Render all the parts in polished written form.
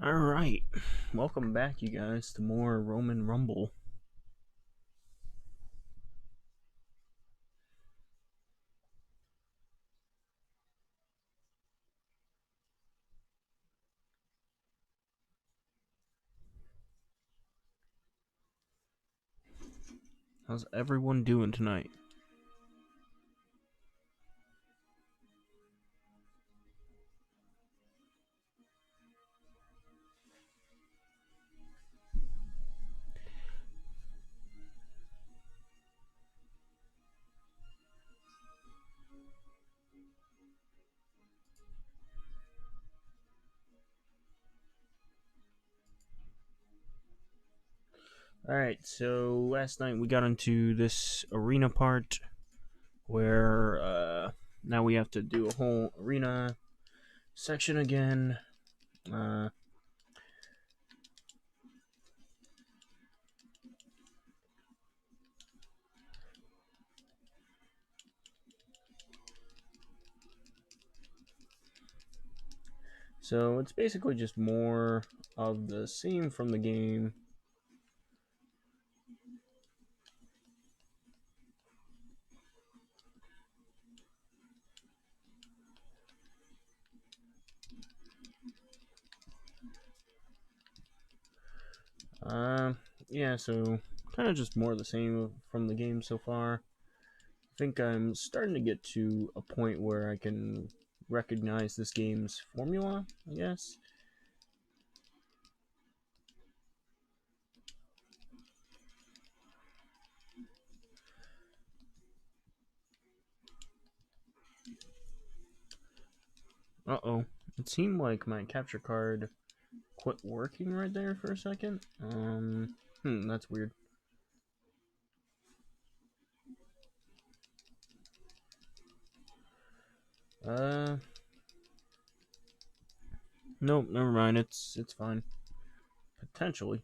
Alright, welcome back, you guys, to more Roman Rumble. How's everyone doing tonight? Alright, so last night we got into this arena part where now we have to do a whole arena section again. Uh, so it's basically just more of the same from the game. Yeah, so kind of just more of the same from the game so far. I think I'm starting to get to a point where I can recognize this game's formula, I guess. Uh-oh. It seemed like my capture card quit working right there for a second. That's weird. Uh, nope, never mind. It's fine. Potentially.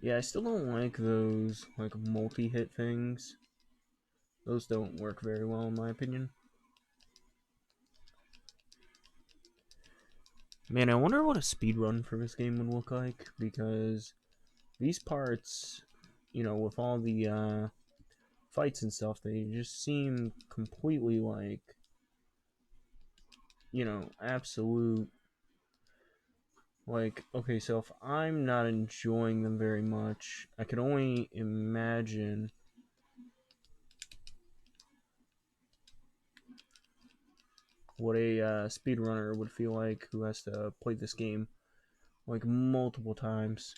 Yeah, I still don't like those like multi-hit things. Those don't work very well in my opinion. Man, I wonder what a speed run for this game would look like, because these parts, with all the fights and stuff, they just seem completely like, absolute. Like, okay, so if I'm not enjoying them very much, I can only imagine what a speedrunner would feel like who has to play this game like multiple times.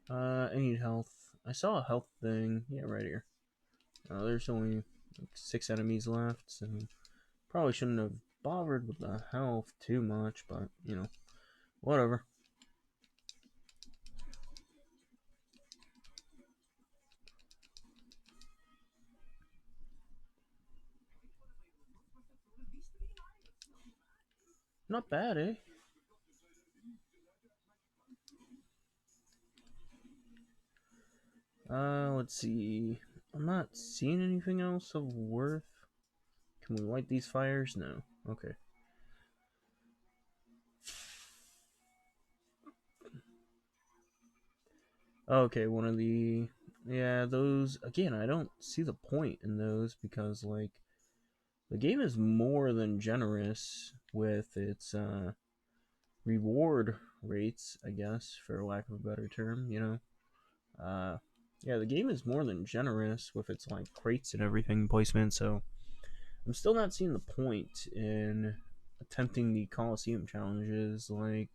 I need health. I saw a health thing. Yeah, right here. There's only like 6 enemies left, so probably shouldn't have bothered with the health too much, but, whatever. Not bad, eh? Let's see. I'm not seeing anything else of worth. Can we light these fires? No. Okay. Okay, one of the... Yeah, those... Again, I don't see the point in those because, like, the game is more than generous with its reward rates, I guess, for lack of a better term, yeah, the game is more than generous with its, like, crates and everything placement, so I'm still not seeing the point in attempting the Coliseum challenges. Like,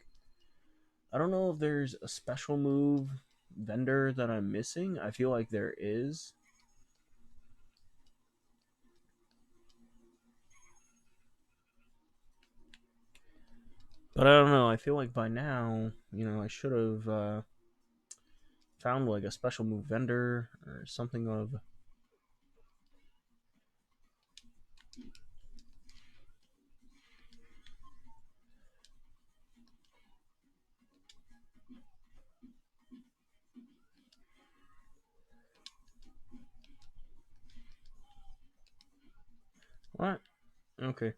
I don't know if there's a special move vendor that I'm missing. I feel like there is. But I don't know. I feel like by now, I should have found like a special move vendor or something of. Okay.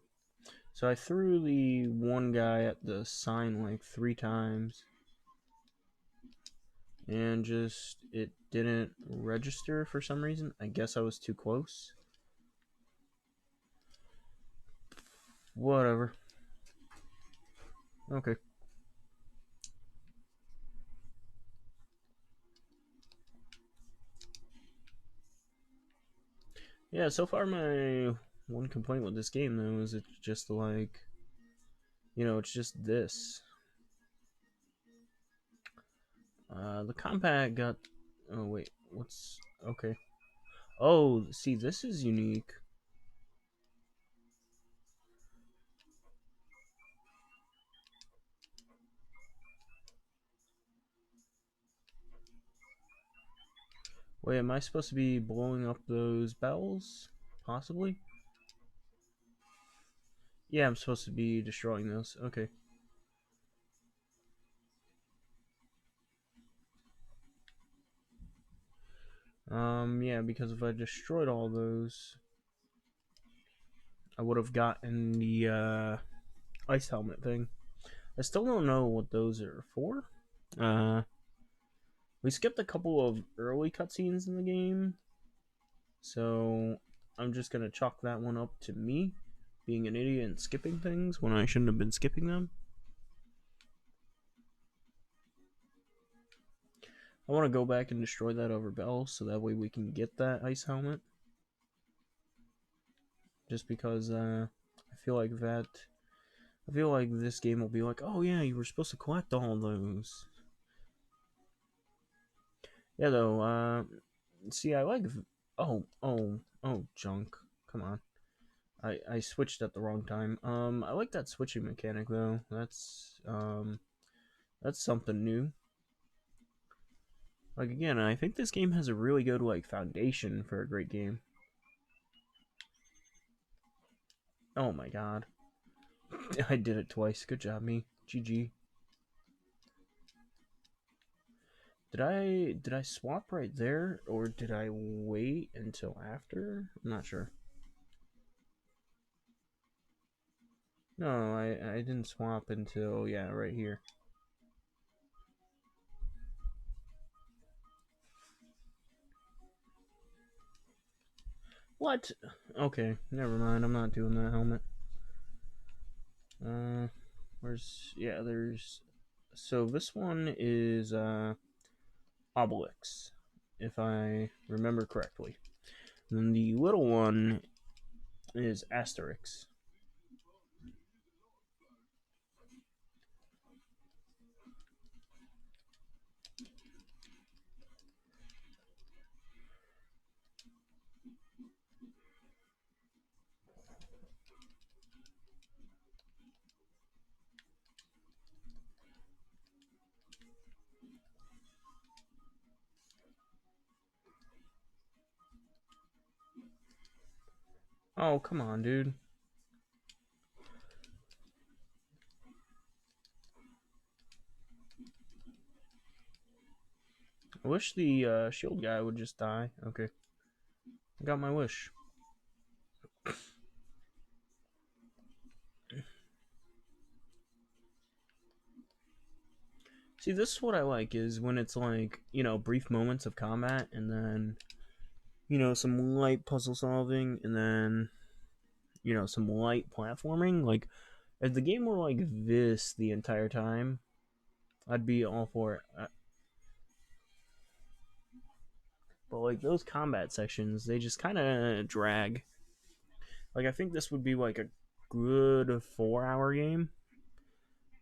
So I threw the one guy at the sign like 3 times. And just, it didn't register for some reason. I guess I was too close. Whatever. Okay. Yeah, so far my one complaint with this game though is it's just like, it's just this. The combat got. Oh wait, what's okay? Oh, see, this is unique. Wait, am I supposed to be blowing up those bells? Possibly. Yeah, I'm supposed to be destroying those. Okay. Yeah, because if I destroyed all those, I would have gotten the ice helmet thing. I still don't know what those are for. Uh, we skipped a couple of early cutscenes in the game, so I'm just gonna chalk that one up to me being an idiot and skipping things when I shouldn't have been skipping them. I want to go back and destroy that over Bell so that way we can get that ice helmet. Just because I feel like that. I feel like this game will be like, oh yeah, you were supposed to collect all those. Yeah, though. See, I like. Oh, junk. Come on. I switched at the wrong time. I like that switching mechanic though. That's something new. Like again, I think this game has a really good like foundation for a great game. Oh my god. I did it twice. Good job, me. GG. Did I swap right there or did I wait until after? I'm not sure. No, I didn't swap until yeah, right here. What? Okay, never mind. I'm not doing that helmet. Where's there's so this one is Obelix, if I remember correctly. And then the little one is Asterix. Oh, come on, dude. I wish the shield guy would just die. Okay. I got my wish. See, this is what I like is when it's like, brief moments of combat and then, some light puzzle solving and then, some light platforming. Like, if the game were like this the entire time, I'd be all for it. But like those combat sections, they just kind of drag. Like I think this would be like a good 4-hour game,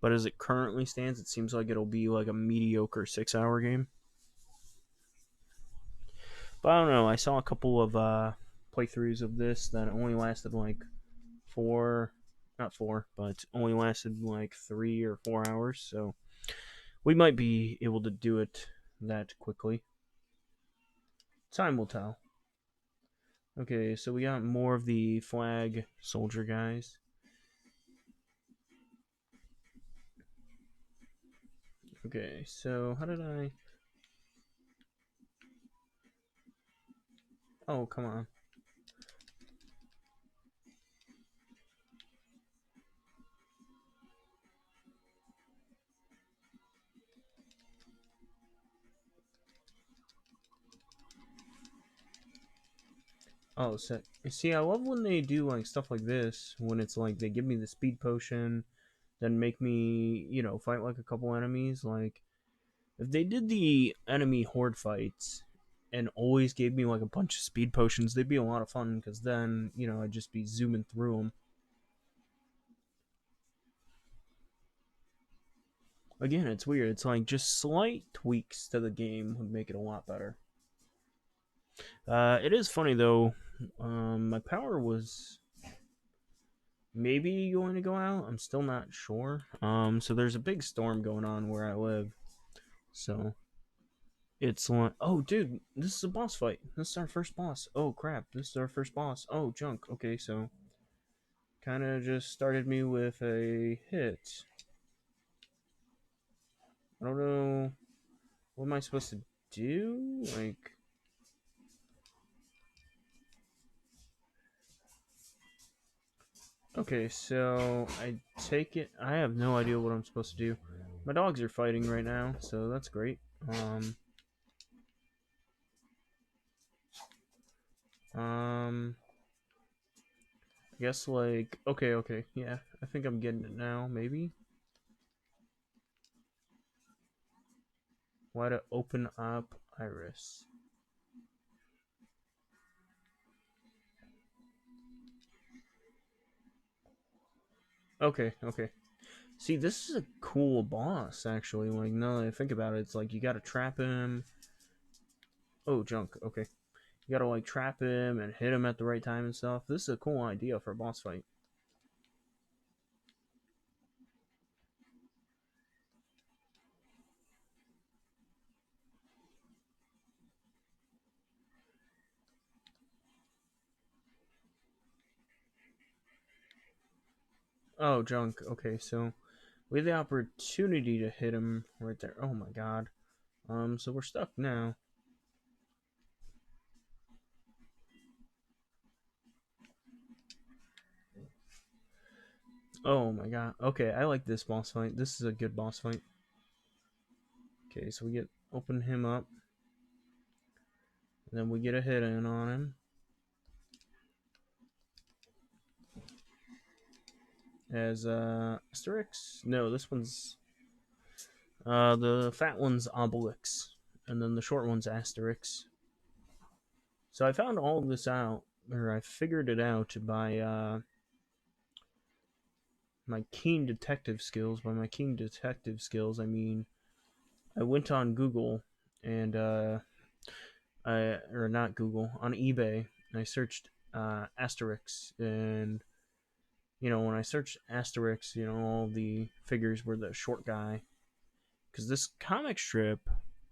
but as it currently stands, it seems like it'll be like a mediocre 6-hour game. But I don't know. I saw a couple of playthroughs of this that only lasted like not four, but only lasted like 3 or 4 hours. So we might be able to do it that quickly. Time will tell. Okay, so we got more of the flag soldier guys. Okay, so how did I... Oh, come on. Oh, so see, I love when they do like stuff like this. When it's like they give me the speed potion, then make me, fight like a couple enemies. Like if they did the enemy horde fights and always gave me like a bunch of speed potions, they'd be a lot of fun. Because then, I'd just be zooming through them. Again, it's weird. It's like just slight tweaks to the game would make it a lot better. It is funny though. My power was maybe going to go out. I'm still not sure. So there's a big storm going on where I live. So it's like, oh, dude, this is a boss fight. This is our first boss. Oh crap, this is our first boss. Oh, junk. Okay, so kind of just started me with a hit. I don't know. What am I supposed to do? Like, okay, so I take it. I have no idea what I'm supposed to do. My dogs are fighting right now, so that's great. Um, um, I guess like okay, yeah. I think I'm getting it now. Maybe. Why to open up Iris? Okay. See, this is a cool boss actually. Like now that I think about it, it's like you gotta trap him. Oh, junk. Okay, you gotta like trap him and hit him at the right time and stuff. This is a cool idea for a boss fight. Oh, junk. Okay, so we had the opportunity to hit him right there. Oh my god. So we're stuck now. Oh my god. Okay, I like this boss fight. This is a good boss fight. Okay, so we get open him up, and then we get a hit in on him. As Asterix? No, this one's the fat one's Obelix, and then the short one's Asterix. So I found all of this out, or I figured it out by my keen detective skills. By my keen detective skills, I mean I went on Google and or not Google, on eBay, and I searched Asterix, and when I searched Asterix, all the figures were the short guy, because this comic strip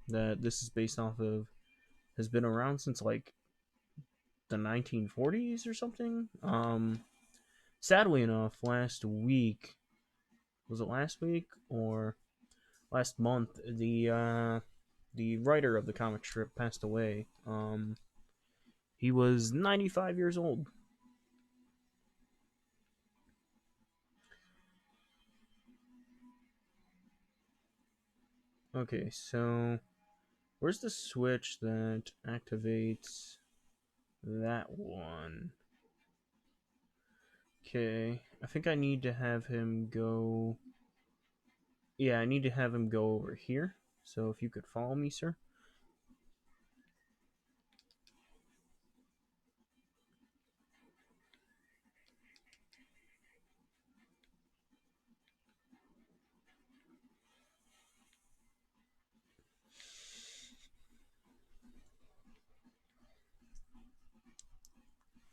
that this is based off of has been around since like the 1940s or something. Sadly enough, last week, was it last week or last month, the writer of the comic strip passed away. He was 95 years old. Okay, so where's the switch that activates that one? Okay, I think I need to have him go. Yeah, I need to have him go over here. So if you could follow me, sir.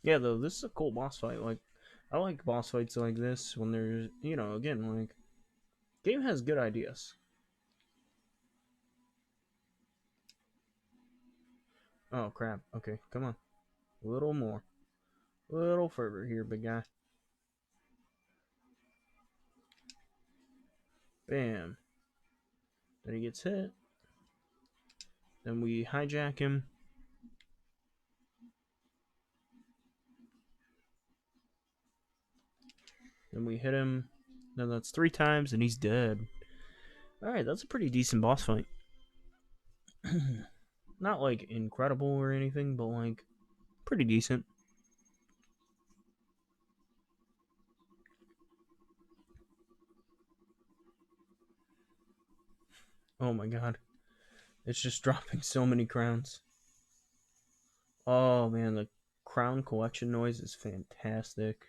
Yeah, though, this is a cool boss fight. Like, I like boss fights like this when there's, again, like, game has good ideas. Oh, crap. Okay, come on. A little more. A little further here, big guy. Bam. Then he gets hit. Then we hijack him. Then we hit him. Then that's 3 times, and he's dead. Alright, that's a pretty decent boss fight. Not, like, incredible or anything, but, like, pretty decent. Oh my god. It's just dropping so many crowns. Oh man, the crown collection noise is fantastic.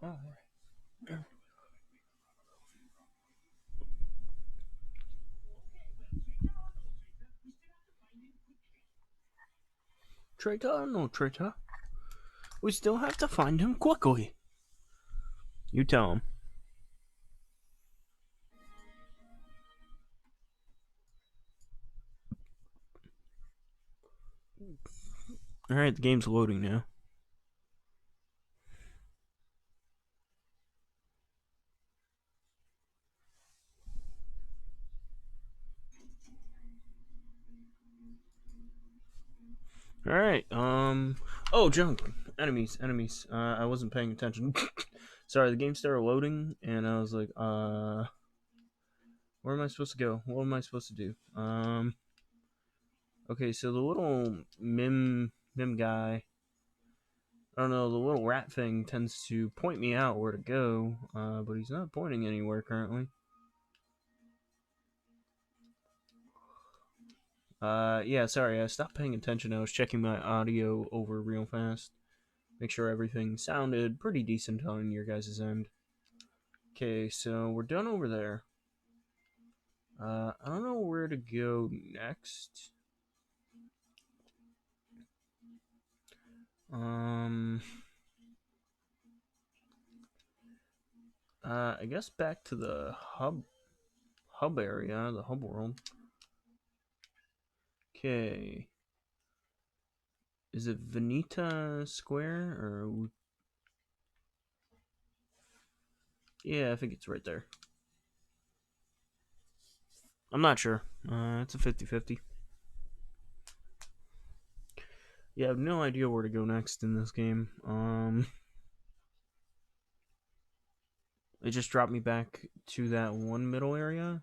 Oh. Traitor, no traitor. We still have to find him quickly. You tell him. Alright, the game's loading now. Alright, oh, junk. Enemies, enemies. I wasn't paying attention. Sorry, the game started loading, and I was like, where am I supposed to go? What am I supposed to do? Okay, so the little mim guy, I don't know, the little rat thing tends to point me out where to go, but he's not pointing anywhere currently. Yeah, sorry, I stopped paying attention. I was checking my audio over real fast. Make sure everything sounded pretty decent on your guys' end. Okay, so we're done over there. I don't know where to go next. Um, I guess back to the hub area, the hub world. Okay. Is it Veneta Square or? Yeah, I think it's right there. I'm not sure. It's a 50-50. Yeah, I have no idea where to go next in this game. It just dropped me back to that one middle area.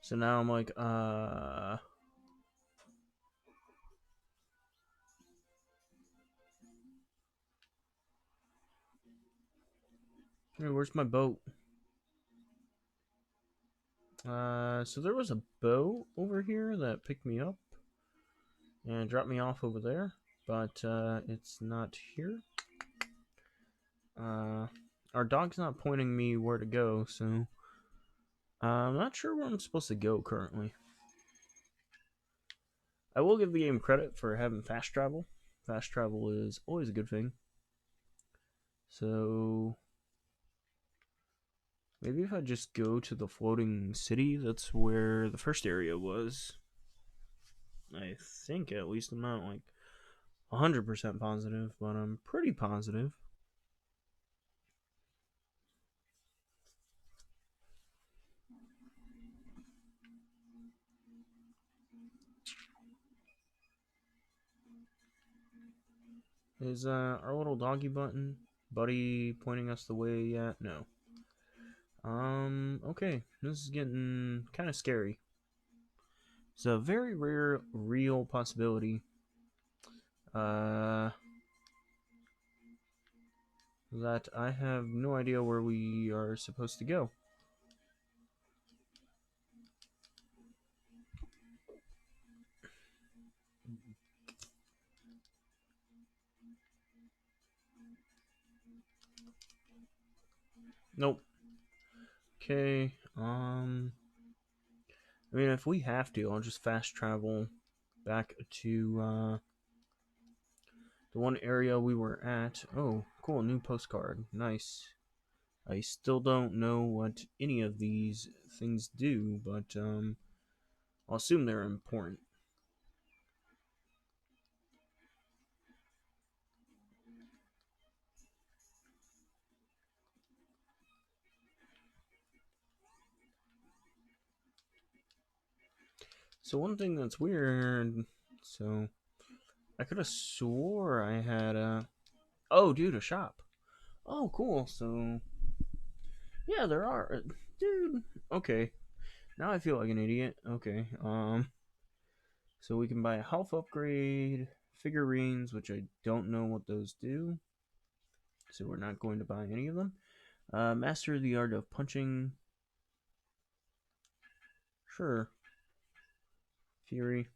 So now I'm like, hey, where's my boat? So there was a boat over here that picked me up and dropped me off over there, but it's not here. Our dog's not pointing me where to go, so I'm not sure where I'm supposed to go currently. I will give the game credit for having fast travel. Fast travel is always a good thing. So maybe if I just go to the floating city, that's where the first area was. I think, at least. I'm not like 100% positive, but I'm pretty positive. Is our little doggy buddy pointing us the way yet? No. Okay. This is getting kind of scary. It's a very rare, real possibility. That I have no idea where we are supposed to go. Nope. Okay. I mean, if we have to, I'll just fast travel back to the one area we were at. Oh, Cool, new postcard. Nice. I still don't know what any of these things do, but I'll assume they're important. So one thing that's weird, so I could have swore I had a... Oh, dude, a shop. Oh, cool. So, yeah, there are... Dude, okay. Now I feel like an idiot. Okay, so we can buy a health upgrade, figurines, which I don't know what those do. So we're not going to buy any of them. Master the art of punching. Sure. Fury.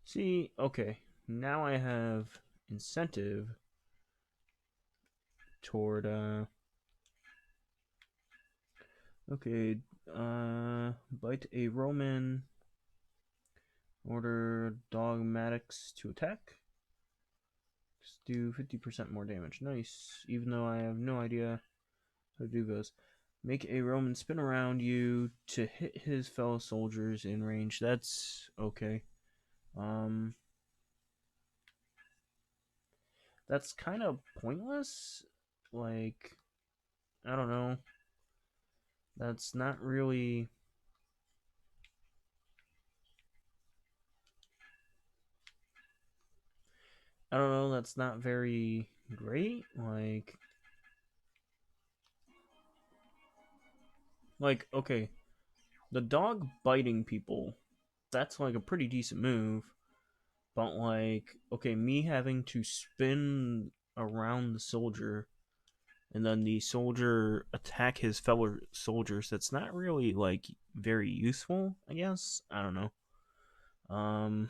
See, okay. Now I have incentive toward, okay, bite a Roman. Order dogmatics to attack. Just do 50% more damage. Nice. Even though I have no idea how to do this. Make a Roman spin around you to hit his fellow soldiers in range. That's okay. That's kind of pointless. Like, I don't know. That's not really... I don't know, that's not very great. Okay, the dog biting people, that's like a pretty decent move. But like, okay, me having to spin around the soldier and then the soldier attack his fellow soldiers, that's not really like very useful, I guess. I don't know. Um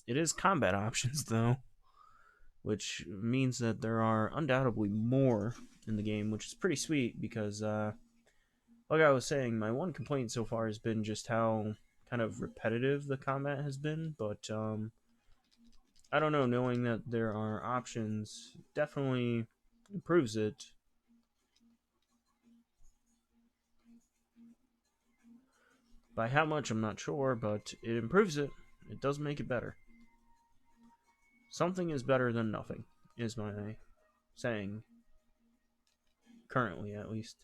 it is combat options though, which means that there are undoubtedly more in the game, which is pretty sweet because like I was saying, my one complaint so far has been just how kind of repetitive the combat has been, but I don't know, knowing that there are options definitely improves it. By how much, I'm not sure, but it improves it. It does make it better. Something is better than nothing, is my saying. Currently, at least.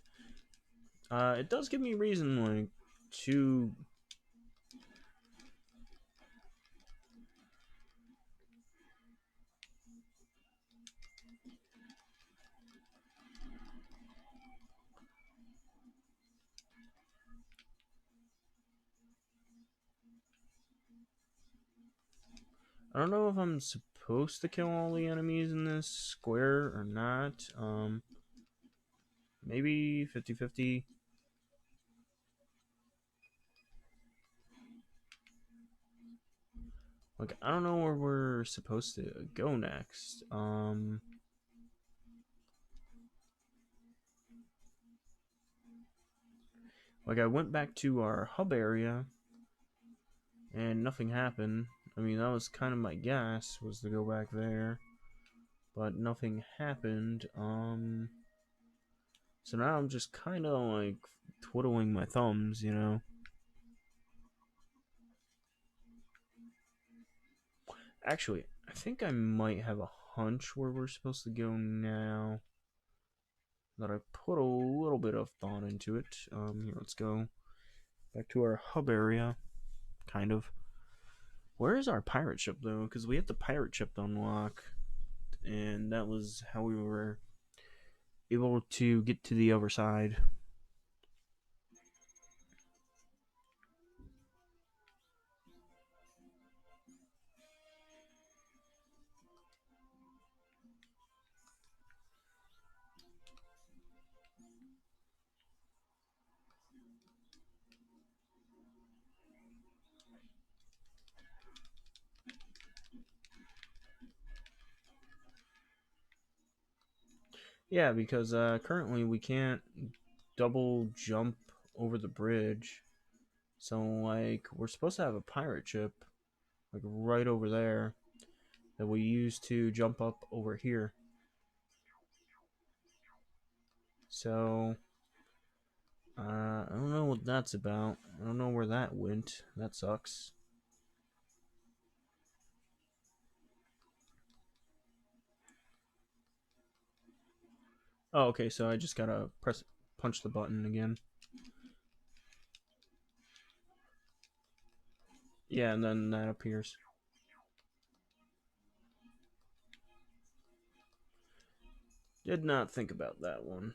It does give me reason, like, to... I don't know if I'm supposed to kill all the enemies in this square or not. Maybe 50-50. Like, I don't know where we're supposed to go next. Like, I went back to our hub area, and nothing happened. I mean, that was kind of my guess, was to go back there. But nothing happened. So now I'm just kind of, like, twiddling my thumbs, you know? Actually, I think I might have a hunch where we're supposed to go now. That I put a little bit of thought into it. Here, let's go back to our hub area, kind of. Where is our pirate ship, though? Because we had the pirate ship to unlock, and that was how we were able to get to the other side. Yeah, because currently we can't double jump over the bridge. So, like, we're supposed to have a pirate ship, like, right over there. that we use to jump up over here. So, I don't know what that's about. I don't know where that went. That sucks. Oh, okay, so I just gotta punch the button again. Yeah, and then that appears. Did not think about that one.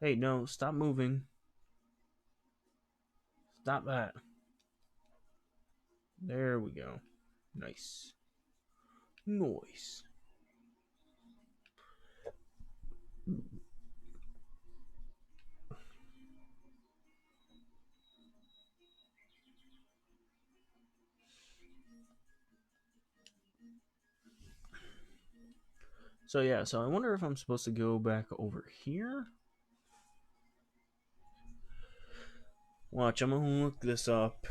Hey, no, stop moving. Stop that. There we go. Nice. Nice. So yeah, so I wonder if I'm supposed to go back over here. Watch, I'm gonna look this up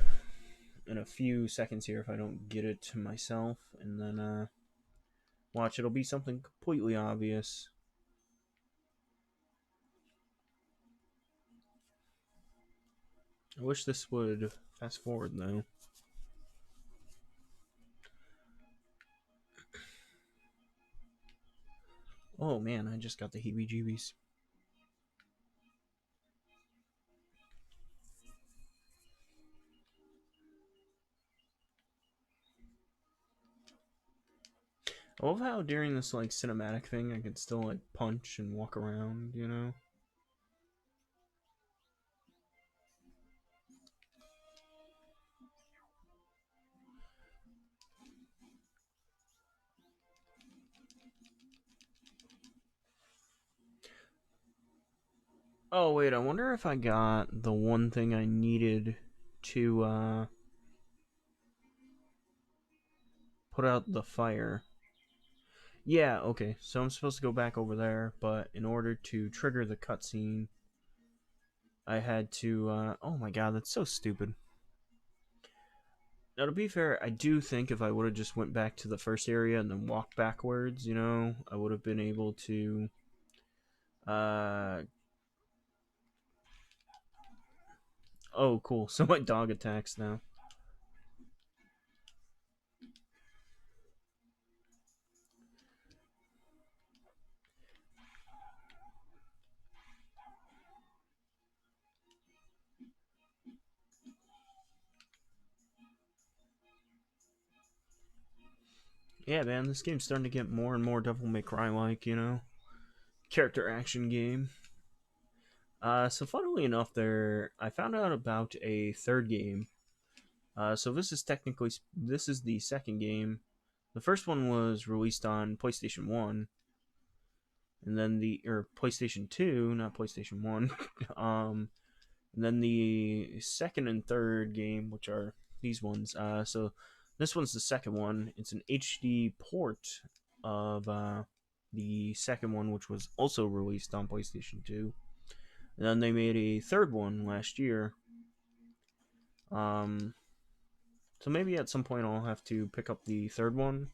in a few seconds here if I don't get it to myself, and then watch, it'll be something completely obvious. I wish this would fast forward though. Oh man, I just got the heebie-jeebies. I love how during this like cinematic thing I can still like punch and walk around, you know? Oh wait, I wonder if I got the one thing I needed to put out the fire. Yeah, okay. So I'm supposed to go back over there, but in order to trigger the cutscene, I had to. Oh my god, that's so stupid. Now, to be fair, I do think if I would have just went back to the first area and then walked backwards, you know, I would have been able to. Uh. Oh, cool. So my dog attacks now. Yeah, man, this game's starting to get more and more Devil May Cry like, you know, character action game. So funnily enough, I found out about a third game. So this is the second game. The first one was released on PlayStation 1, and then PlayStation 2, not PlayStation 1. And then the second and third game, which are these ones. So this one's the second one. It's an HD port of the second one, which was also released on PlayStation 2. And then they made a third one last year. Um, so maybe at some point I'll have to pick up the third one.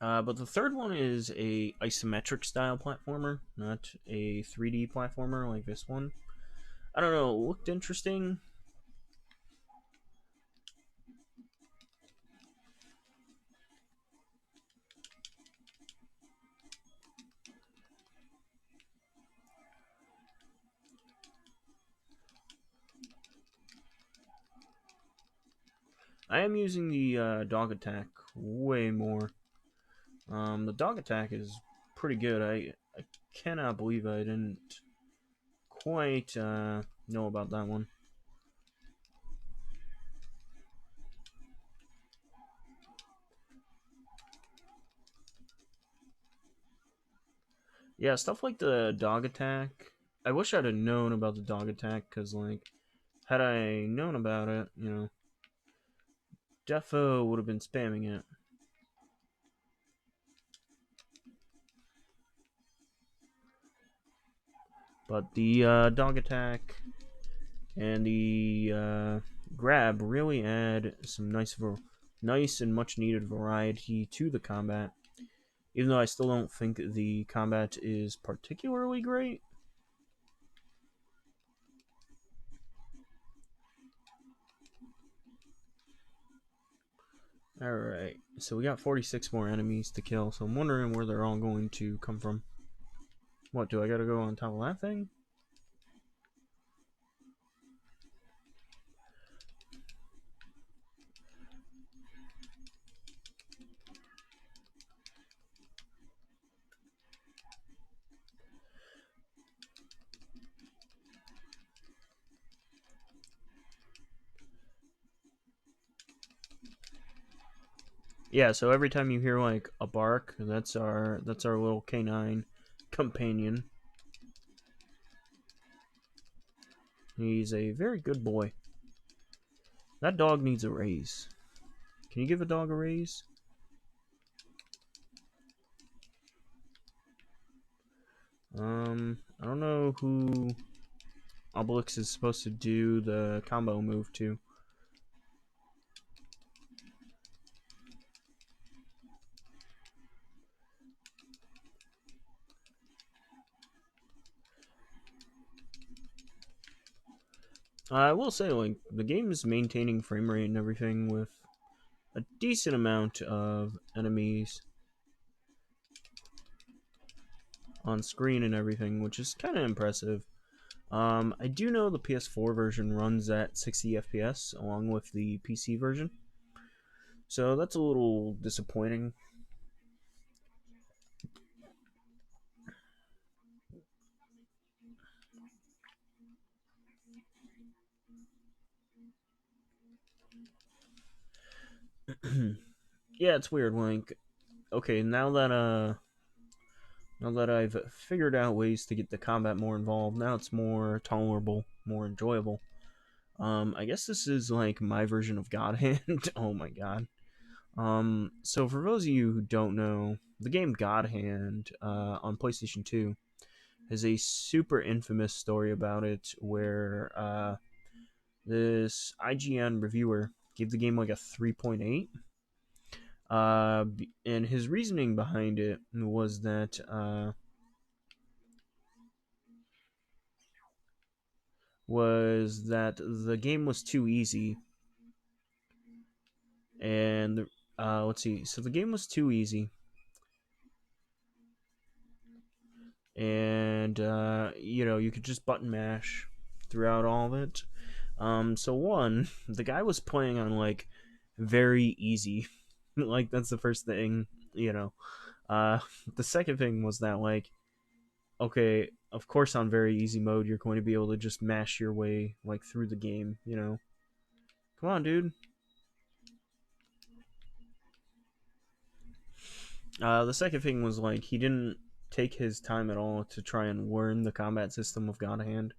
But the third one is a isometric style platformer, not a 3D platformer like this one. I don't know, it looked interesting. I am using the dog attack way more. The dog attack is pretty good. I cannot believe I didn't quite know about that one. Yeah, stuff like the dog attack. I wish I'd have known about the dog attack, because, like, had I known about it, you know, defo would have been spamming it. But the dog attack and the grab really add some nice nice and much needed variety to the combat. Even though I still don't think the combat is particularly great. Alright, so we got 46 more enemies to kill, so I'm wondering where they're all going to come from. What, do I gotta go on top of that thing? Yeah, so every time you hear like a bark, that's our little canine companion. He's a very good boy. That dog needs a raise. Can you give a dog a raise? I don't know who Obelix is supposed to do the combo move to. I will say, like, the game is maintaining frame rate and everything with a decent amount of enemies on screen and everything, which is kind of impressive. I do know the PS4 version runs at 60 FPS along with the PC version, so that's a little disappointing. Yeah, it's weird. Like, okay, now that I've figured out ways to get the combat more involved, now it's more tolerable, more enjoyable. I guess this is like my version of God Hand. Oh my god. So for those of you who don't know, the game God Hand on PlayStation 2 has a super infamous story about it where this IGN reviewer gave the game like a 3.8. And his reasoning behind it was that the game was too easy. And let's see. So the game was too easy, and you could just button mash throughout all of it. So one, the guy was playing on like very easy. Like that's the first thing, you know. Uh, the second thing was that like, okay, of course on very easy mode you're going to be able to just mash your way like through the game, you know. Come on, dude. The second thing was like he didn't take his time at all to try and learn the combat system of God Hand.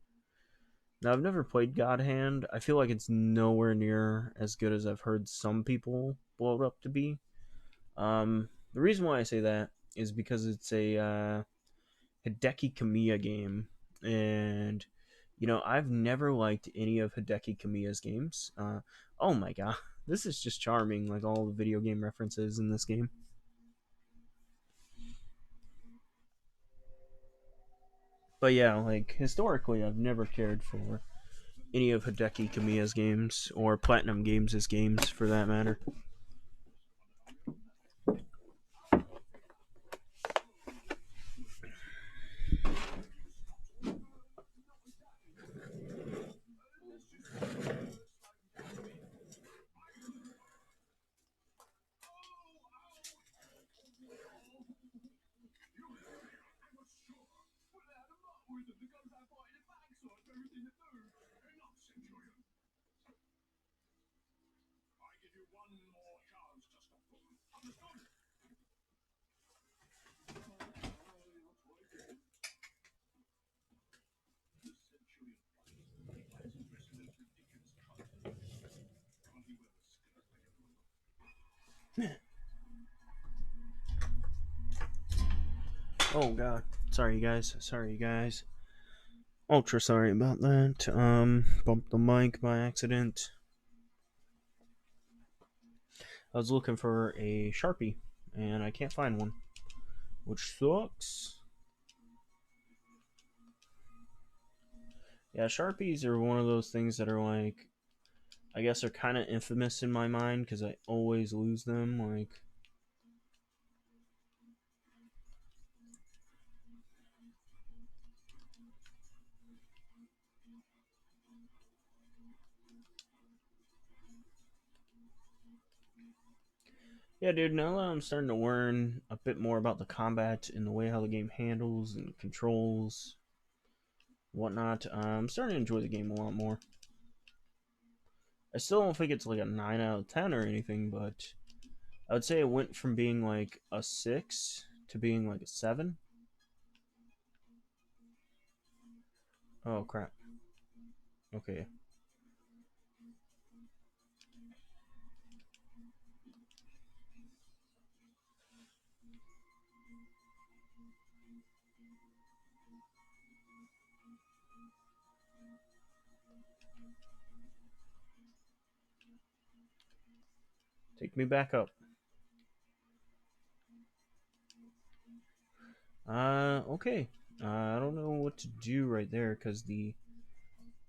Now I've never played God Hand. I feel like it's nowhere near as good as I've heard some people blow it up to be. The reason why I say that is because it's a Hideki Kamiya game, and I've never liked any of Hideki Kamiya's games. Oh my god, this is just charming! Like all the video game references in this game. But yeah, like historically, I've never cared for any of Hideki Kamiya's games or Platinum Games' games for that matter. Oh god, sorry guys, sorry guys. Ultra sorry about that. Bumped the mic by accident. I was looking for a Sharpie, and I can't find one, which sucks. Yeah, Sharpies are one of those things that are like, I guess are kind of infamous in my mind because I always lose them. Like, yeah, dude, now that I'm starting to learn a bit more about the combat and the way how the game handles and controls, whatnot, I'm starting to enjoy the game a lot more. I still don't think it's like a 9 out of 10 or anything, but I would say it went from being like a 6 to being like a 7. Oh, crap. Okay. Take me back up. Okay. I don't know what to do right there because the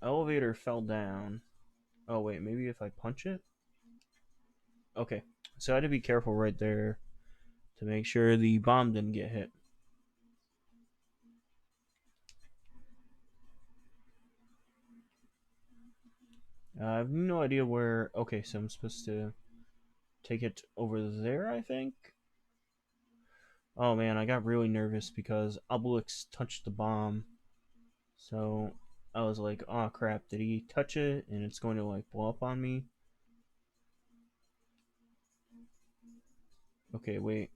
elevator fell down. Oh, wait, maybe if I punch it? Okay. So I had to be careful right there to make sure the bomb didn't get hit. I have no idea where. Okay, so I'm supposed to take it over there, I think? Oh man, I got really nervous because Obelix touched the bomb. So I was like, oh crap, did he touch it and it's going to like blow up on me? Okay, wait.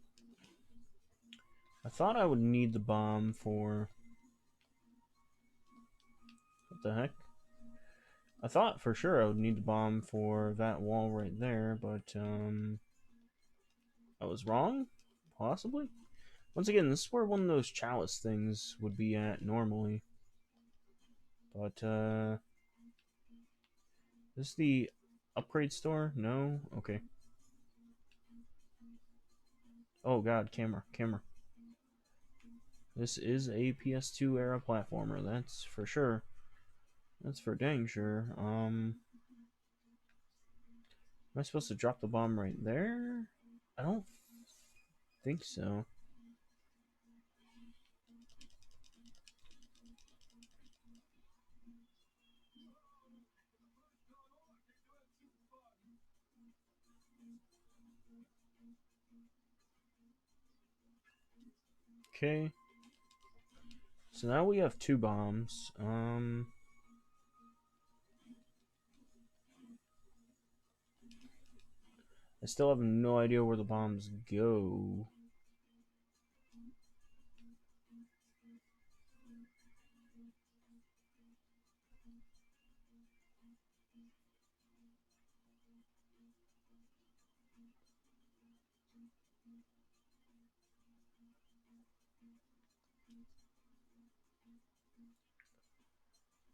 I thought I would need the bomb for. What the heck? I thought for sure I would need the bomb for that wall right there, but I was wrong? Possibly? Once again, this is where one of those chalice things would be at normally. But, is this the upgrade store? No? Okay. Oh god, camera, camera. This is a PS2 era platformer, that's for sure. That's for dang sure. Am I supposed to drop the bomb right there? I don't think so. Okay. So now we have two bombs. I still have no idea where the bombs go.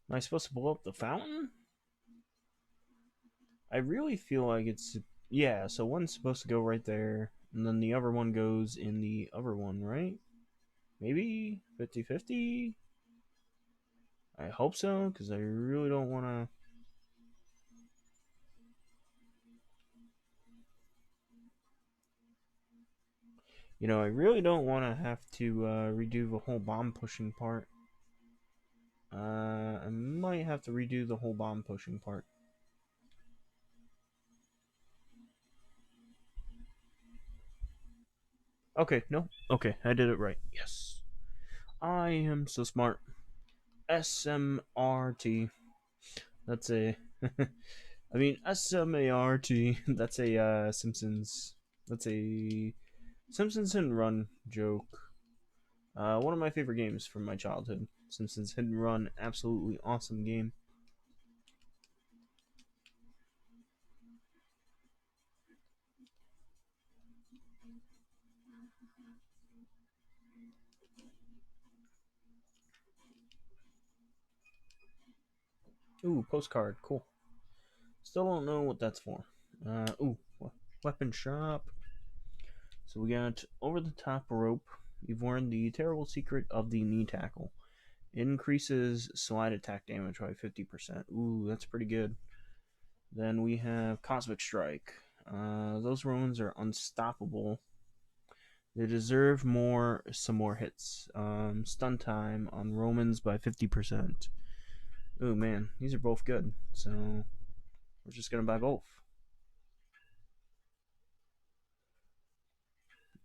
Am I supposed to blow up the fountain? I really feel like it's. Yeah, so one's supposed to go right there, and then the other one goes in the other one, right? Maybe 50-50? I hope so, because I really don't want to. You know, I really don't want to have to redo the whole bomb pushing part. I might have to redo the whole bomb pushing part. Okay, no. Okay, I did it right. Yes. I am so smart. SMRT. That's a. I mean, SMART. That's a Simpsons. That's a Simpsons Hit and Run joke. One of my favorite games from my childhood. Simpsons Hit and Run, absolutely awesome game. Ooh, postcard, cool. Still don't know what that's for. Ooh, what? Weapon shop. So we got over the top rope. You've learned the terrible secret of the knee tackle. Increases slide attack damage by 50%. Ooh, that's pretty good. Then we have Cosmic Strike. Those Romans are unstoppable. They deserve some more hits. Stun time on Romans by 50%. Oh man, these are both good. So we're just gonna buy both.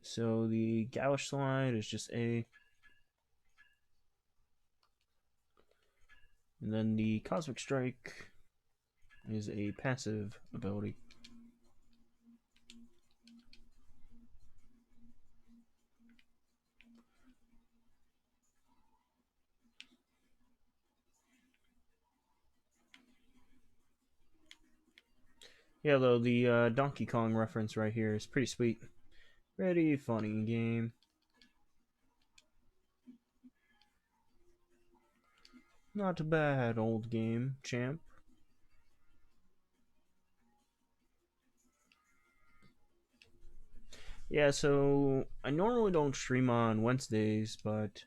So the Gauche Slide is just A. And then the Cosmic Strike is a passive ability. Yeah, though, the Donkey Kong reference right here is pretty sweet. Pretty funny game. Not bad, old game, champ. Yeah, so I normally don't stream on Wednesdays, but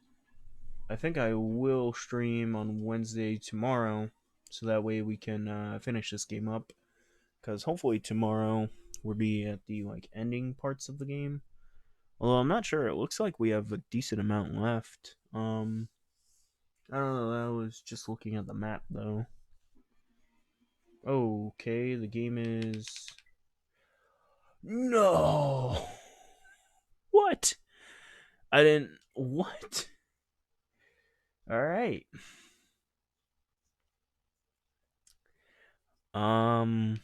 I think I will stream on Wednesday tomorrow, so that way we can finish this game up. Because hopefully tomorrow we'll be at the ending parts of the game. Although I'm not sure. It looks like we have a decent amount left. I don't know. I was just looking at the map though. Okay, the game is. No! What? I didn't. What? Alright. Um.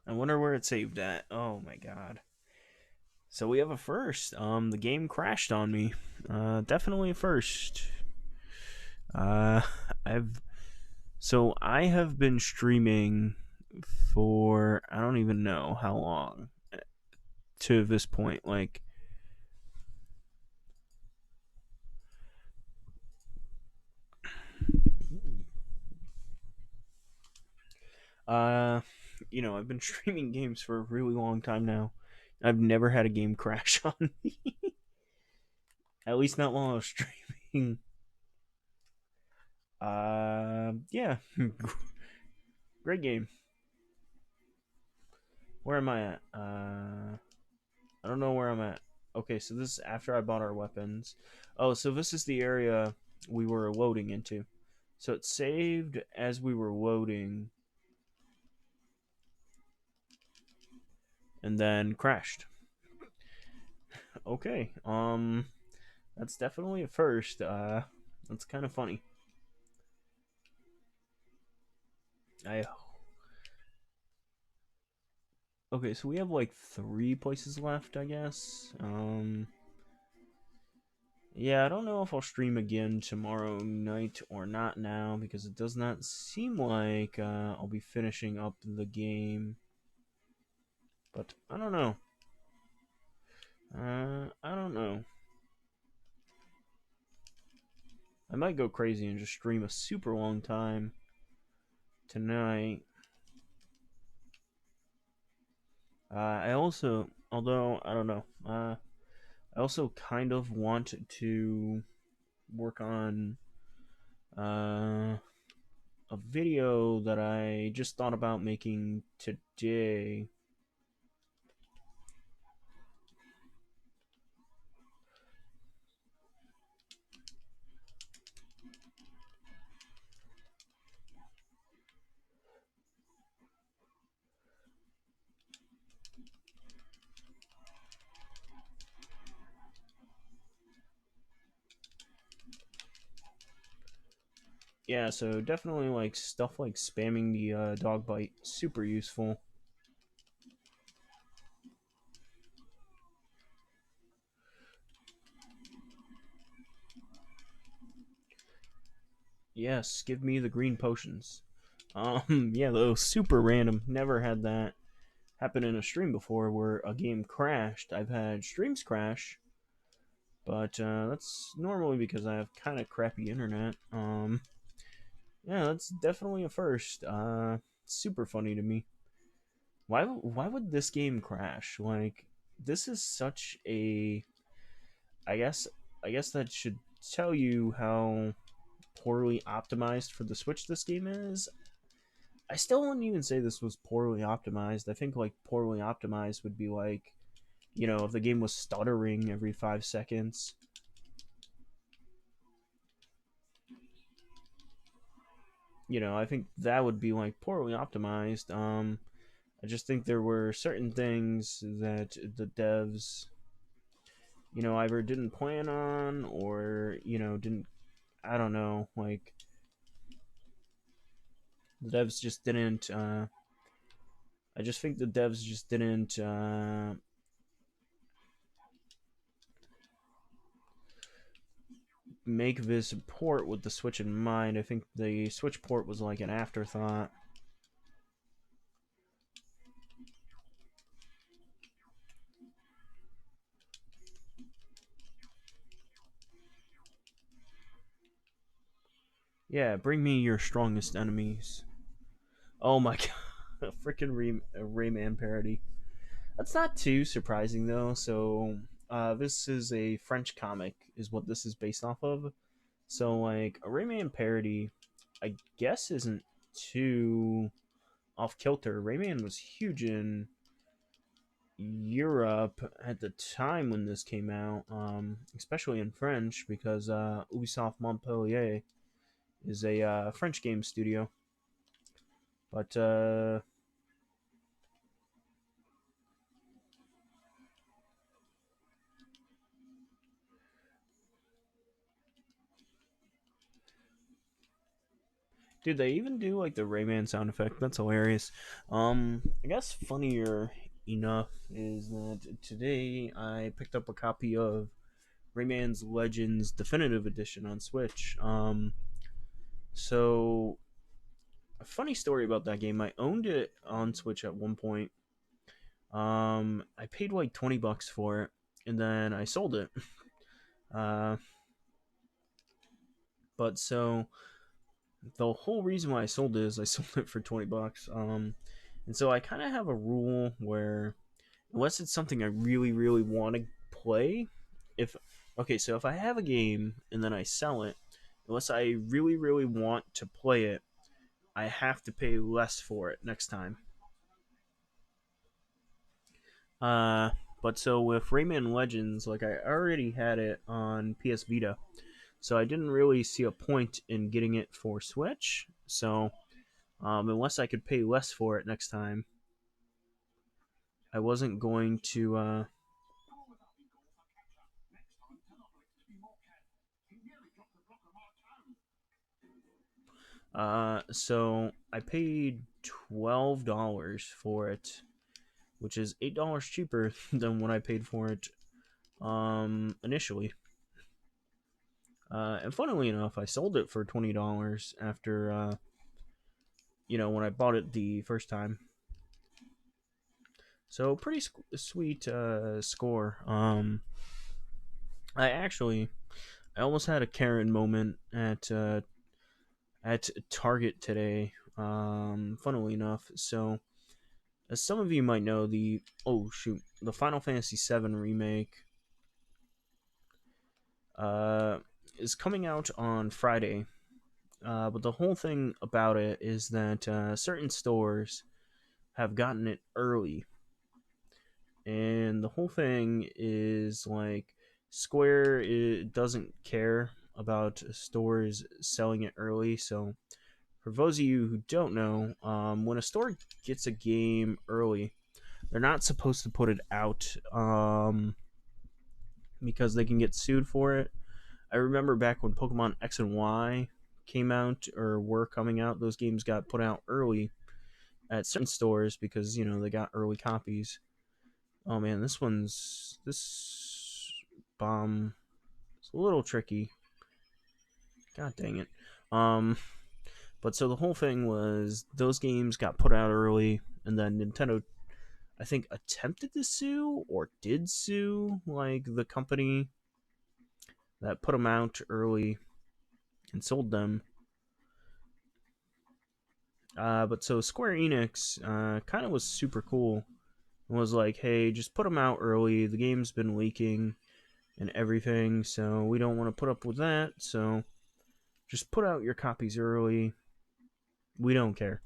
I wonder where it saved at. Oh my god. So we have a first. The game crashed on me. Definitely a first. Uh, I've. So I have been streaming for I don't even know how long to this point. Uh, I've been streaming games for a really long time now. I've never had a game crash on me. At least not while I was streaming. Yeah, great game. Where am I at? I don't know where I'm at. Okay, so this is after I bought our weapons. Oh, so this is the area we were loading into. So it saved as we were loading and then crashed. Okay, that's definitely a first. That's kind of funny. I Okay, so we have 3 places left, I guess. Yeah, I don't know if I'll stream again tomorrow night or not now because it does not seem like I'll be finishing up the game. But I don't know. I don't know. I might go crazy and just stream a super long time tonight. I also, although I don't know, I also kind of want to work on a video that I just thought about making today. Yeah, so definitely stuff like spamming the dog bite, super useful. Yes, give me the green potions. Yeah, those super random. Never had that happen in a stream before where a game crashed. I've had streams crash, but that's normally because I have kind of crappy internet. Yeah, that's definitely a first. super funny to me. Why would this game crash? Like, this is such a, I guess I guess that should tell you how poorly optimized for the Switch this game is. I still wouldn't even say this was poorly optimized. I think like poorly optimized would be like, if the game was stuttering every 5 seconds. I think that would be like poorly optimized. I just think there were certain things that the devs, either didn't plan on or, didn't, I don't know, like the devs just didn't, I just think the devs just didn't, make this port with the Switch in mind. I think the Switch port was like an afterthought. Yeah, bring me your strongest enemies. Oh my god, a freaking Rayman parody. That's not too surprising though. So, this is a French comic, is what this is based off of. So, like a Rayman parody, I guess isn't too off kilter. Rayman was huge in Europe at the time when this came out, especially in French, because Ubisoft Montpellier is a French game studio. But dude, they even do like the Rayman sound effect. That's hilarious. I guess funnier enough is that today I picked up a copy of Rayman's Legends Definitive Edition on Switch. So a funny story about that game. I owned it on Switch at one point. I paid like $20 for it, and then I sold it. Uh, but so the whole reason why I sold it is I sold it for $20. And so I kind of have a rule where unless it's something I really, really want to play, if okay, so if I have a game and then I sell it, unless I really, really want to play it, I have to pay less for it next time. Uh, but so with Rayman Legends, like I already had it on PS Vita, so I didn't really see a point in getting it for Switch. So unless I could pay less for it next time, I wasn't going to. So I paid $12 for it, which is $8 cheaper than what I paid for it initially. And funnily enough, I sold it for $20 after when I bought it the first time. So pretty sweet score. I almost had a Karen moment at Target today. Funnily enough, so as some of you might know, the Final Fantasy VII remake uh, is coming out on Friday. But the whole thing about it is that certain stores have gotten it early, and the whole thing is like Square doesn't care about stores selling it early. So for those of you who don't know, when a store gets a game early, they're not supposed to put it out because they can get sued for it. I remember back when Pokemon X and Y came out or were coming out, those games got put out early at certain stores because they got early copies. Oh man, this bomb is a little tricky. God dang it. Um, but so the whole thing was those games got put out early, and then Nintendo, I think, attempted to sue or did sue like the company that put them out early and sold them. But so Square Enix kind of was super cool. It was like, hey, just put them out early. The game's been leaking and everything, so we don't want to put up with that. So just put out your copies early. We don't care.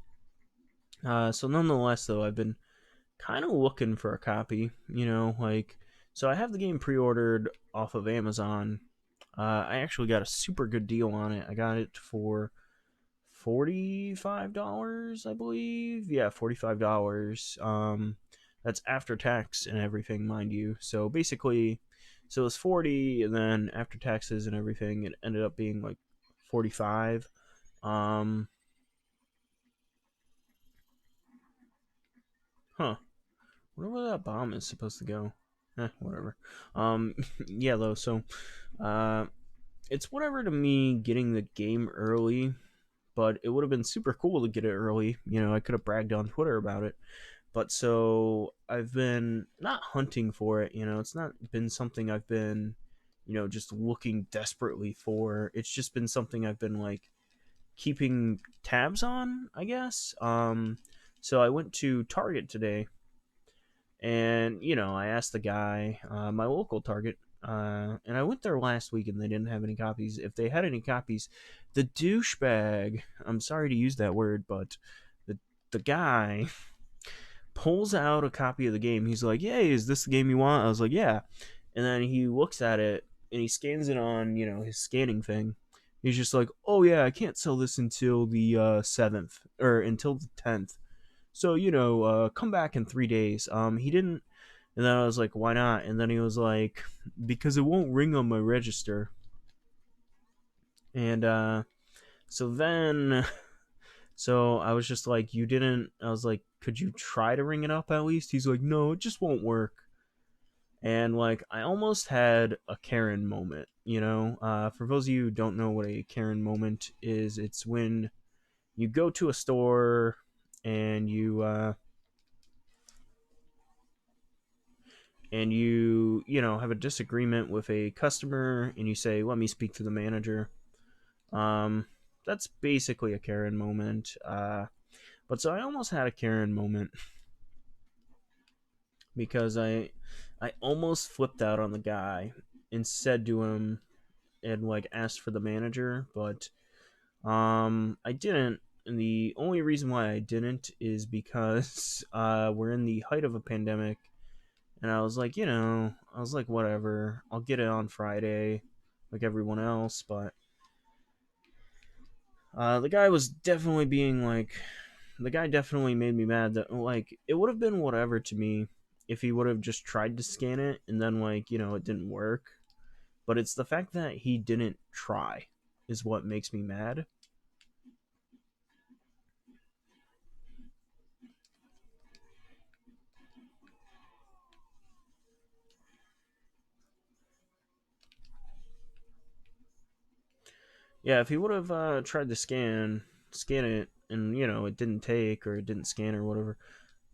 So nonetheless, though, I've been kind of looking for a copy. So I have the game pre-ordered off of Amazon. I actually got a super good deal on it. I got it for $45, I believe. Yeah, $45. That's after tax and everything, mind you. So basically, so it was 40, and then after taxes and everything, it ended up being like 45. Um, huh. Wonder where that bomb is supposed to go. Whatever. Yeah, though. So, uh, it's whatever to me getting the game early, but it would have been super cool to get it early. I could have bragged on Twitter about it. But so I've been not hunting for it. It's not been something I've been, just looking desperately for. It's just been something I've been like keeping tabs on, I guess. So I went to Target today, and I asked the guy, my local Target, and I went there last week, and they didn't have any copies. If they had any copies, the douchebag, I'm sorry to use that word, but the guy pulls out a copy of the game. He's like, "Hey, is this the game you want?" I was like, "Yeah." And then he looks at it and he scans it on, his scanning thing. He's just like, "Oh yeah, I can't sell this until the 7th or until the 10th. So come back in 3 days." He didn't, and then I was like, "Why not?" And then he was like, "Because it won't ring on my register." And so then So I was just like, "You didn't." I was like, "Could you try to ring it up at least?" He's like, "No, it just won't work." And like, I almost had a Karen moment. For those of you who don't know what a Karen moment is, it's when you go to a store and you have a disagreement with a customer, and you say, "Let me speak to the manager." Um, that's basically a Karen moment. But so I almost had a Karen moment because I almost flipped out on the guy and said to him and like asked for the manager, but I didn't. And the only reason why I didn't is because we're in the height of a pandemic, and I was like, whatever, I'll get it on Friday like everyone else. But the guy was definitely being like, the guy definitely made me mad. That like, it would have been whatever to me if he would have just tried to scan it and then like, it didn't work. But it's the fact that he didn't try is what makes me mad. Yeah, if he would have tried to scan it, and it didn't take or it didn't scan or whatever,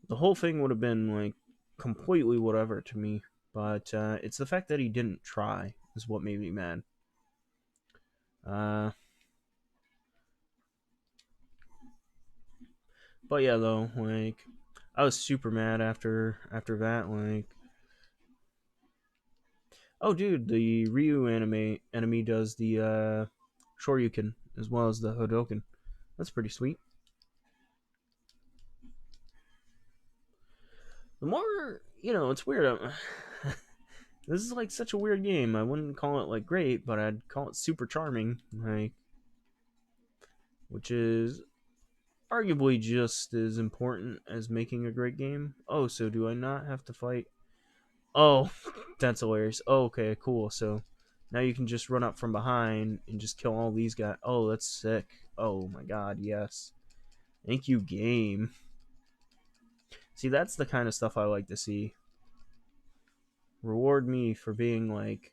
the whole thing would have been like completely whatever to me. But it's the fact that he didn't try is what made me mad. Uh, but yeah, though, like, I was super mad after that. Like, oh, dude, the Ryu enemy does the Shoryuken as well as the Hodoken. That's pretty sweet. The more, it's weird. This is like such a weird game. I wouldn't call it like great, but I'd call it super charming, like, which is arguably just as important as making a great game. Oh, so do I not have to fight? Oh, that's hilarious. Oh, okay, cool. So now you can just run up from behind and just kill all these guys. Oh, that's sick. Oh my god, yes. Thank you, game. See, that's the kind of stuff I like to see. Reward me for being like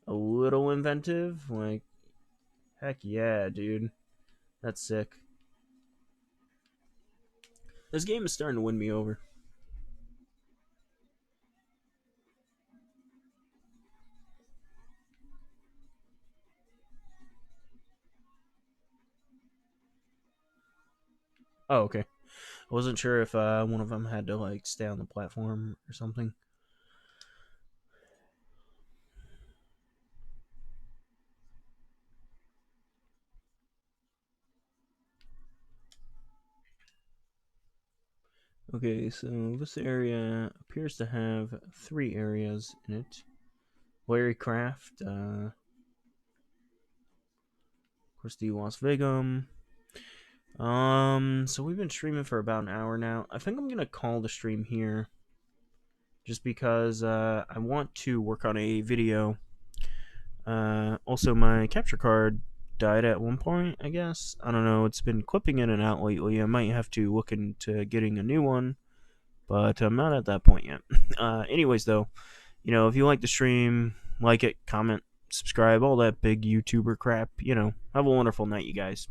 a little inventive. Like, heck yeah, dude. That's sick. This game is starting to win me over. Oh, okay. I wasn't sure if one of them had to like stay on the platform or something. Okay, so this area appears to have 3 areas in it. Larry Craft, of course, the Las Vegum. So we've been streaming for about an hour now. I think I'm gonna call the stream here, just because I want to work on a video. Also, my capture card died at one point, I guess. I don't know. It's been clipping in and out lately. I might have to look into getting a new one, but I'm not at that point yet. Anyways, though, if you like the stream, like it, comment, subscribe, all that big YouTuber crap. Have a wonderful night, you guys.